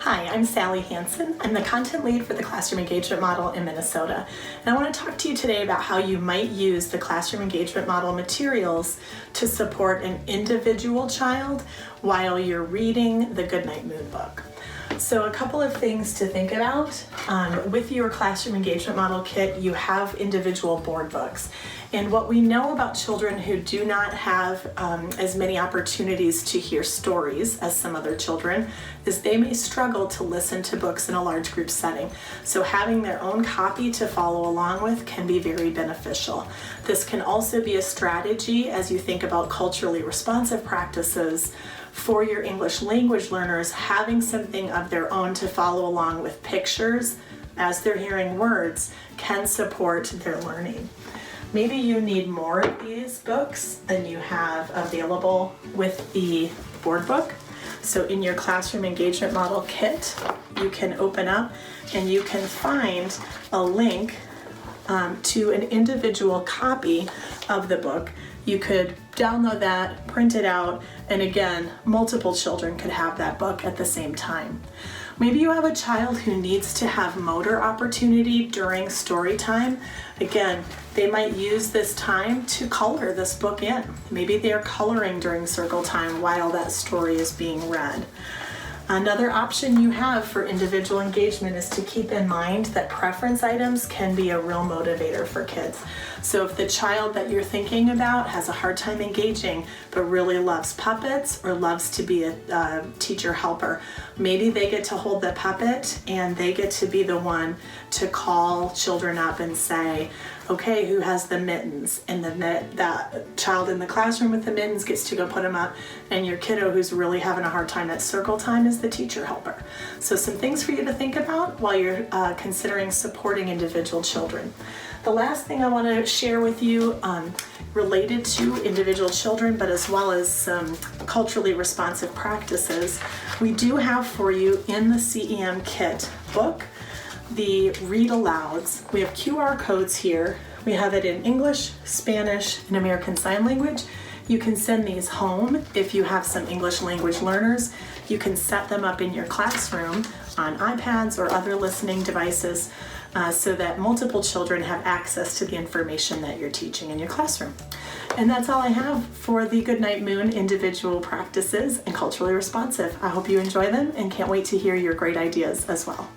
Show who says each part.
Speaker 1: Hi, I'm Sally Hansen. I'm the content lead for the Classroom Engagement Model in Minnesota. And I want to talk to you today about how you might use the Classroom Engagement Model materials to support an individual child while you're reading the Goodnight Moon book. So a couple of things to think about. With your Classroom Engagement Model kit, you have individual board books. And what we know about children who do not have as many opportunities to hear stories as some other children is they may struggle to listen to books in a large group setting. So having their own copy to follow along with can be very beneficial. This can also be a strategy as you think about culturally responsive practices for your English language learners. Having something of their own to follow along with pictures as they're hearing words can support their learning. Maybe you need more of these books than you have available with the board book. So in your Classroom Engagement Model kit, you can open up and you can find a link to an individual copy of the book. You could download that, print it out, and again, multiple children could have that book at the same time. Maybe you have a child who needs to have motor opportunity during story time. Again, they might use this time to color this book in. Maybe they're coloring during circle time while that story is being read. Another option you have for individual engagement is to keep in mind that preference items can be a real motivator for kids. So if the child that you're thinking about has a hard time engaging but really loves puppets or loves to be a teacher helper, maybe they get to hold the puppet and they get to be the one to call children up and say, okay, who has the mittens? And then that child in the classroom with the mittens gets to go put them up, and your kiddo who's really having a hard time at circle time is the teacher helper. So some things for you to think about while you're considering supporting individual children. The last thing I want to share with you related to individual children, but as well as some culturally responsive practices, we do have for you in the CEM kit book the read alouds. We have QR codes here. We have it in English, Spanish, and American Sign Language. You can send these home if you have some English language learners. You can set them up in your classroom on iPads or other listening devices so that multiple children have access to the information that you're teaching in your classroom. And that's all I have for the Goodnight Moon individual practices and culturally responsive. I hope you enjoy them and can't wait to hear your great ideas as well.